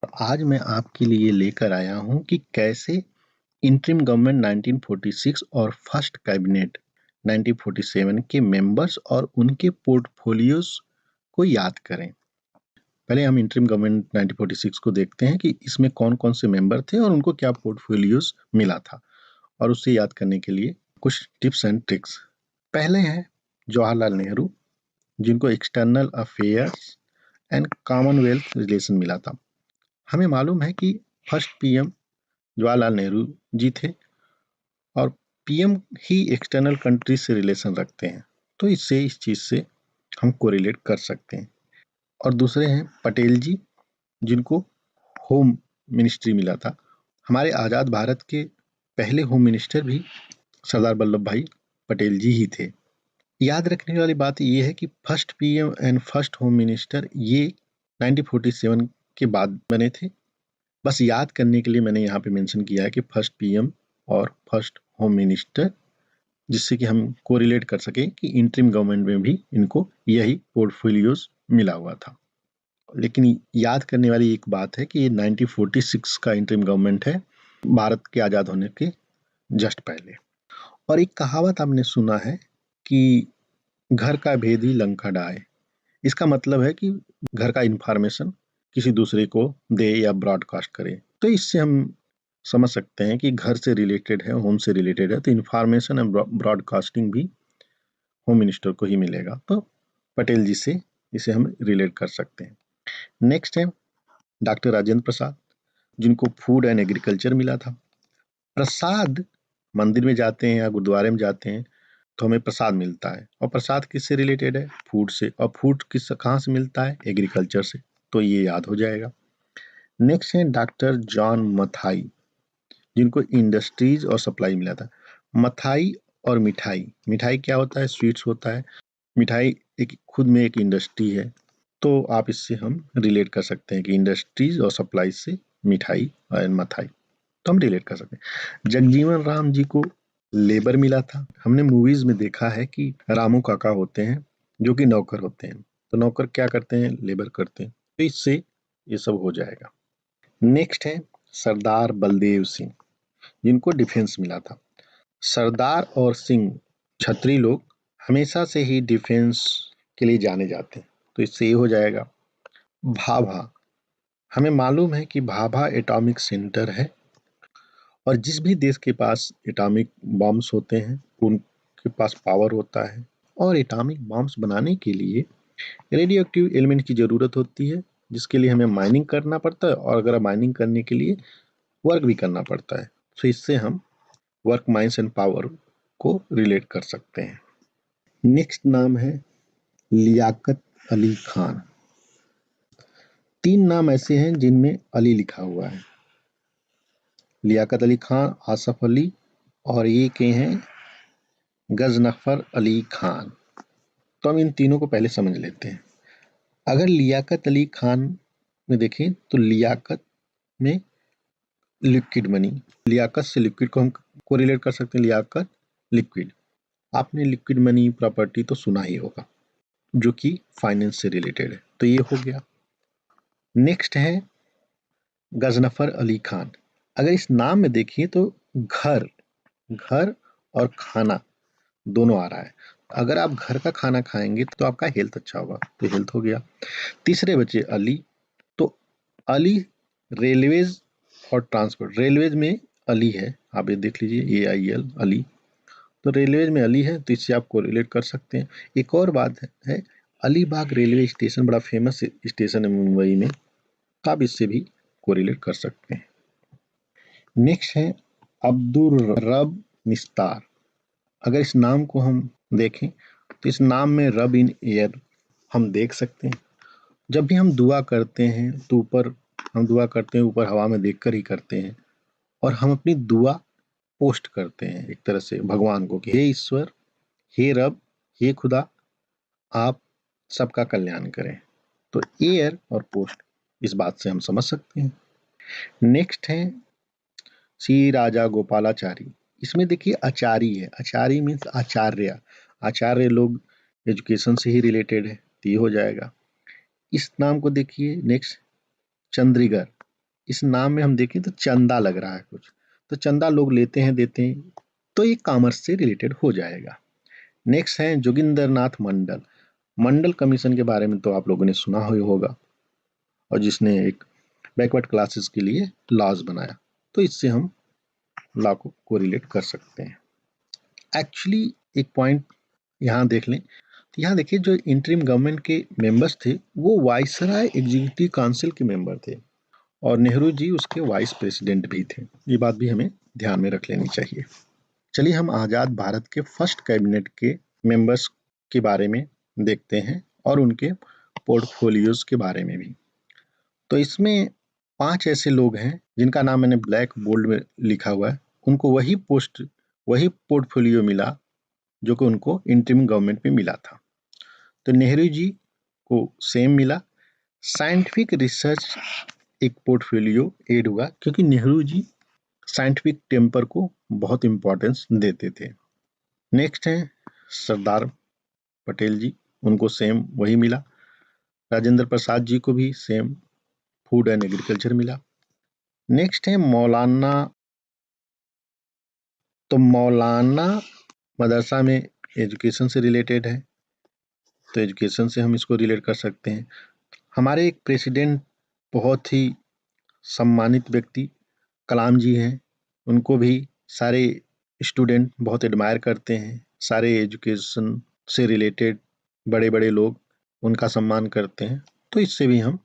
आज मैं आपके लिए लेकर आया हूं कि कैसे इंटरिम गवर्नमेंट 1946 और फर्स्ट कैबिनेट 1947 के मेंबर्स और उनके पोर्टफोलियोज को याद करें। पहले हम इंटरिम गवर्नमेंट 1946 को देखते हैं कि इसमें कौन कौन से मेंबर थे और उनको क्या पोर्टफोलियोज मिला था, और उससे याद करने के लिए कुछ टिप्स एंड ट्रिक्स। पहले हैं जवाहरलाल नेहरू, जिनको external affairs and Commonwealth relation मिला था। हमें मालूम है कि फर्स्ट पीएम जवाहरलाल नेहरू जी थे और पीएम ही एक्सटर्नल कंट्री से रिलेशन रखते हैं, तो इससे इस चीज से हम कोरिलेट कर सकते हैं। और दूसरे हैं पटेल जी, जिनको होम मिनिस्ट्री मिला था। हमारे आज़ाद भारत के पहले होम मिनिस्टर भी सरदार वल्लभ भाई पटेल जी ही थे। याद रखने वाली बात यह है कि first PM and first home minister ये 1947 के बाद बने थे। बस याद करने के लिए मैंने यहाँ पे मेंशन किया है कि फर्स्ट पीएम और फर्स्ट होम मिनिस्टर, जिससे कि हम कोरिलेट कर सके कि इंटरिम गवर्नमेंट में भी इनको यही पोर्टफोलियोज मिला हुआ था। लेकिन याद करने वाली एक बात है कि ये 1946 का इंटरिम गवर्नमेंट है, भारत के आज़ाद होने के जस्ट पहले। और एक कहावत आपने सुना है कि घर का भेदी लंका डाहे। इसका मतलब है कि घर का इंफॉर्मेशन किसी दूसरे को दे या ब्रॉडकास्ट करे। तो इससे हम समझ सकते हैं कि घर से रिलेटेड है, होम से रिलेटेड है, तो इंफॉर्मेशन एंड ब्रॉडकास्टिंग भी होम मिनिस्टर को ही मिलेगा। तो पटेल जी से इसे हम रिलेट कर सकते हैं। नेक्स्ट है डॉक्टर राजेंद्र प्रसाद, जिनको फूड एंड एग्रीकल्चर मिला था। प्रसाद, मंदिर में जाते हैं या गुरुद्वारे में जाते हैं तो हमें प्रसाद मिलता है, और प्रसाद किससे रिलेटेड है? फूड से। और फूड कहाँ से मिलता है? एग्रीकल्चर से। तो ये याद हो जाएगा। नेक्स्ट है डॉक्टर जॉन मथाई, जिनको इंडस्ट्रीज और सप्लाई मिला था। मथाई और मिठाई, मिठाई क्या होता है? स्वीट्स होता है। मिठाई एक खुद में एक इंडस्ट्री है, तो आप इससे हम रिलेट कर सकते हैं कि इंडस्ट्रीज और सप्लाई से मिठाई और मथाई, तो हम रिलेट कर सकते हैं। जगजीवन राम जी को लेबर मिला था। हमने मूवीज में देखा है कि रामू काका होते हैं जो कि नौकर होते हैं, तो नौकर क्या करते हैं? लेबर करते हैं। तो इससे ये सब हो जाएगा। नेक्स्ट है सरदार बलदेव सिंह, जिनको डिफेंस मिला था। सरदार और सिंह छत्री लोग हमेशा से ही डिफेंस के लिए जाने जाते हैं, तो इससे ये हो जाएगा। भाभा, हमें मालूम है कि भाभा एटॉमिक सेंटर है, और जिस भी देश के पास एटॉमिक बॉम्ब्स होते हैं उनके पास पावर होता है, और एटॉमिक बॉम्ब्स बनाने के लिए रेडियो एक्टिव एलिमेंट की ज़रूरत होती है, जिसके लिए हमें माइनिंग करना पड़ता है, और अगर माइनिंग करने के लिए वर्क भी करना पड़ता है। तो इससे हम वर्क, माइंस एंड पावर को रिलेट कर सकते हैं। नेक्स्ट नाम है लियाकत अली खान। 3 नाम ऐसे हैं जिनमें अली लिखा हुआ है, लियाकत अली खान, आसफ अली, और ये के हैं गजनफर अली खान। तो हम इन तीनों को पहले समझ लेते हैं। अगर लियाकत अली खान में देखें तो लियाकत में लिक्विड मनी, लियाकत से लिक्विड को हम कोरिलेट कर सकते हैं। लियाकत लिक्विड, आपने लिक्विड मनी प्रॉपर्टी तो सुना ही होगा, जो कि फाइनेंस से रिलेटेड है, तो ये हो गया। नेक्स्ट है गजनफर अली खान। अगर इस नाम में देखिए तो घर, घर और खाना दोनों आ रहा है। अगर आप घर का खाना खाएंगे तो आपका हेल्थ अच्छा होगा, तो हेल्थ हो गया। तीसरे बचे अली, तो अली रेलवेज और ट्रांसपोर्ट। रेलवेज में अली है, आप ये देख लीजिए, AIL अली, तो रेलवेज में अली है, तो इससे आप कोरिलेट कर सकते हैं। एक और बात है अलीबाग रेलवे स्टेशन बड़ा फेमस स्टेशन है मुंबई में, तो आप इससे भी कोरिलेट कर सकते हैं। नेक्स्ट है अब्दुल रब निस्तार। अगर इस नाम को हम देखें तो इस नाम में रब इन एयर हम देख सकते हैं। जब भी हम दुआ करते हैं तो ऊपर हम दुआ करते हैं, ऊपर हवा में देखकर ही करते हैं, और हम अपनी दुआ पोस्ट करते हैं एक तरह से भगवान को कि हे ईश्वर, हे रब, हे खुदा, आप सबका कल्याण करें। तो एयर और पोस्ट, इस बात से हम समझ सकते हैं। नेक्स्ट है श्री राजा गोपालाचारी। इसमें देखिए आचार्य है, आचार्य मीन्स आचार्य, आचार्य लोग एजुकेशन से ही रिलेटेड है, तो ये हो जाएगा। इस नाम को देखिए। नेक्स्ट चंद्रीगढ़, इस नाम में हम देखें तो चंदा लग रहा है कुछ, तो चंदा लोग लेते हैं देते हैं, तो ये कॉमर्स से रिलेटेड हो जाएगा। नेक्स्ट है जोगिंदर नाथ मंडल। मंडल कमीशन के बारे में तो आप लोगों ने सुना ही होगा, और जिसने एक बैकवर्ड क्लासेस के लिए लॉज बनाया, तो इससे हम लॉ को कोरिलेट कर सकते हैं। एक्चुअली एक पॉइंट यहाँ देख लें, तो यहाँ देखिए जो इंटरिम गवर्नमेंट के मेंबर्स थे वो वाइसराय एग्जीक्यूटिव काउंसिल के मेंबर थे, और नेहरू जी उसके वाइस प्रेसिडेंट भी थे। ये बात भी हमें ध्यान में रख लेनी चाहिए। चलिए हम आज़ाद भारत के फर्स्ट कैबिनेट के मेंबर्स के बारे में देखते हैं और उनके पोर्टफोलियोज के बारे में भी। तो इसमें 5 ऐसे लोग हैं जिनका नाम मैंने ब्लैक बोल्ड में लिखा हुआ है, उनको वही पोर्टफोलियो मिला जो कि उनको इंटरिम गवर्नमेंट में मिला था। तो नेहरू जी को सेम मिला। साइंटिफिक रिसर्च एक पोर्टफोलियो ऐड हुआ, क्योंकि नेहरू जी साइंटिफिक टेम्पर को बहुत इम्पोर्टेंस देते थे। नेक्स्ट है सरदार पटेल जी, उनको सेम वही मिला। राजेंद्र प्रसाद जी को भी सेम फूड एंड एग्रीकल्चर मिला। नेक्स्ट है मौलाना, तो मौलाना मदरसा में एजुकेशन से रिलेटेड है, तो एजुकेशन से हम इसको रिलेट कर सकते हैं। हमारे एक प्रेसिडेंट बहुत ही सम्मानित व्यक्ति कलाम जी हैं, उनको भी सारे स्टूडेंट बहुत एडमायर करते हैं, सारे एजुकेशन से रिलेटेड बड़े बड़े लोग उनका सम्मान करते हैं, तो इससे भी हम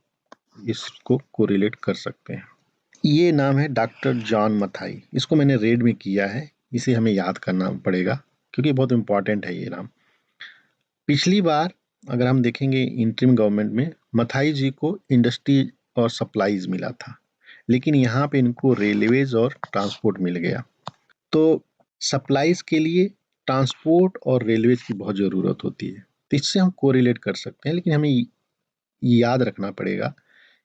इसको कोरिलेट कर सकते हैं। ये नाम है डॉक्टर जॉन मथाई, इसको मैंने रेड में किया है, इसे हमें याद करना पड़ेगा क्योंकि बहुत इंपॉर्टेंट है ये नाम। पिछली बार अगर हम देखेंगे इंटरिम गवर्नमेंट में मथाई जी को इंडस्ट्री और सप्लाईज मिला था, लेकिन यहाँ पे इनको रेलवेज और ट्रांसपोर्ट मिल गया। तो सप्लाईज के लिए ट्रांसपोर्ट और रेलवेज की बहुत ज़रूरत होती है, तो इससे हम कोरिलेट कर सकते हैं, लेकिन हमें याद रखना पड़ेगा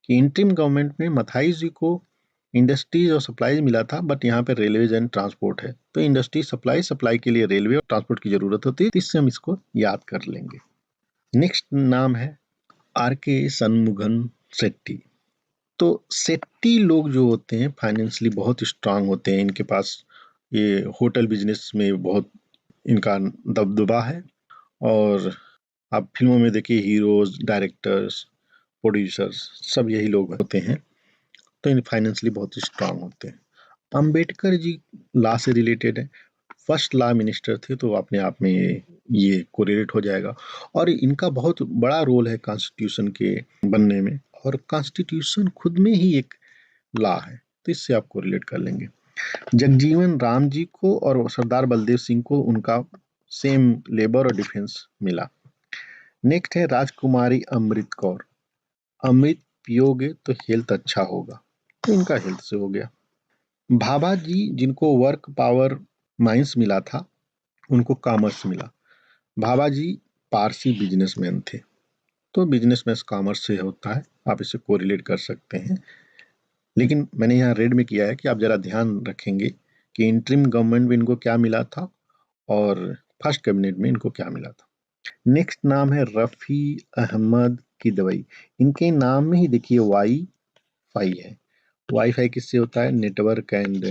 कि इंटरिम गवर्नमेंट में मथाई जी को इंडस्ट्रीज और सप्लाईज मिला था, बट यहाँ पे रेलवेज एंड ट्रांसपोर्ट है, तो इंडस्ट्री सप्लाई के लिए रेलवे और ट्रांसपोर्ट की जरूरत होती है, तो इससे हम इसको याद कर लेंगे। नेक्स्ट नाम है आर के शनमुगन शेट्टी। तो शेट्टी लोग जो होते हैं फाइनेंशियली बहुत स्ट्रांग होते हैं, इनके पास ये होटल बिजनेस में बहुत इनका दबदबा है, और आप फिल्मों में देखिए हीरोज, डायरेक्टर्स, प्रोड्यूसर्स सब यही लोग होते हैं, तो इन फाइनेंशियली बहुत स्ट्रांग होते हैं। अंबेडकर जी लॉ से रिलेटेड है, फर्स्ट लॉ मिनिस्टर थे, तो अपने आप में ये कोरिलेट हो जाएगा, और इनका बहुत बड़ा रोल है कॉन्स्टिट्यूशन के बनने में, और कॉन्स्टिट्यूशन खुद में ही एक लॉ है, तो इससे आप कोरिलेट कर लेंगे। जगजीवन राम जी को और सरदार बलदेव सिंह को उनका सेम लेबर और डिफेंस मिला। नेक्स्ट है राजकुमारी अमृत कौर, अमृत पियोगे तो हेल्थ अच्छा होगा, तो इनका हेल्थ से हो गया। भाभा जी जिनको वर्क पावर माइंस मिला था, उनको कॉमर्स मिला। भाभा जी पारसी बिजनेसमैन थे, तो बिजनेसमैन कॉमर्स से होता है, आप इसे कोरिलेट कर सकते हैं। लेकिन मैंने यहाँ रेड में किया है कि आप जरा ध्यान रखेंगे कि इंटरिम गवर्नमेंट में इनको क्या मिला था और फर्स्ट कैबिनेट में इनको क्या मिला था। नेक्स्ट नाम है रफ़ी अहमद किदवई। इनके नाम में ही देखिए वाई फाई है। वाईफाई किससे होता है? नेटवर्क एंड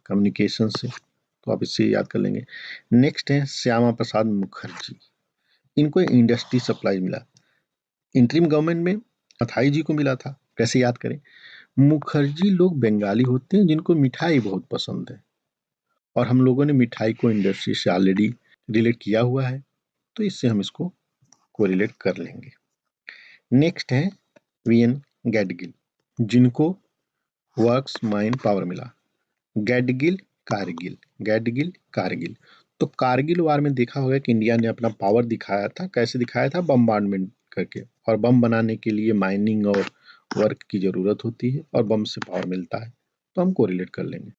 कम्युनिकेशन से, तो आप इससे याद कर लेंगे। नेक्स्ट है श्यामा प्रसाद मुखर्जी, इनको इंडस्ट्री सप्लाई मिला। इंटरिम गवर्नमेंट में अथाई जी को मिला था, कैसे याद करें? मुखर्जी लोग बंगाली होते हैं जिनको मिठाई बहुत पसंद है, और हम लोगों ने मिठाई को इंडस्ट्री से ऑलरेडी रिलेट किया हुआ है, तो इससे हम इसको कोरिलेट कर लेंगे। नेक्स्ट है वीएन गैडगिल, जिनको वर्क्स माइंड पावर मिला। गैडगिल कारगिल, गैडगिल कारगिल, तो कारगिल वार में देखा होगा कि इंडिया ने अपना पावर दिखाया था, कैसे दिखाया था? बम्बार्डमेंट करके, और बम बनाने के लिए माइनिंग और वर्क की जरूरत होती है, और बम से पावर मिलता है, तो हम कोरिलेट कर लेंगे।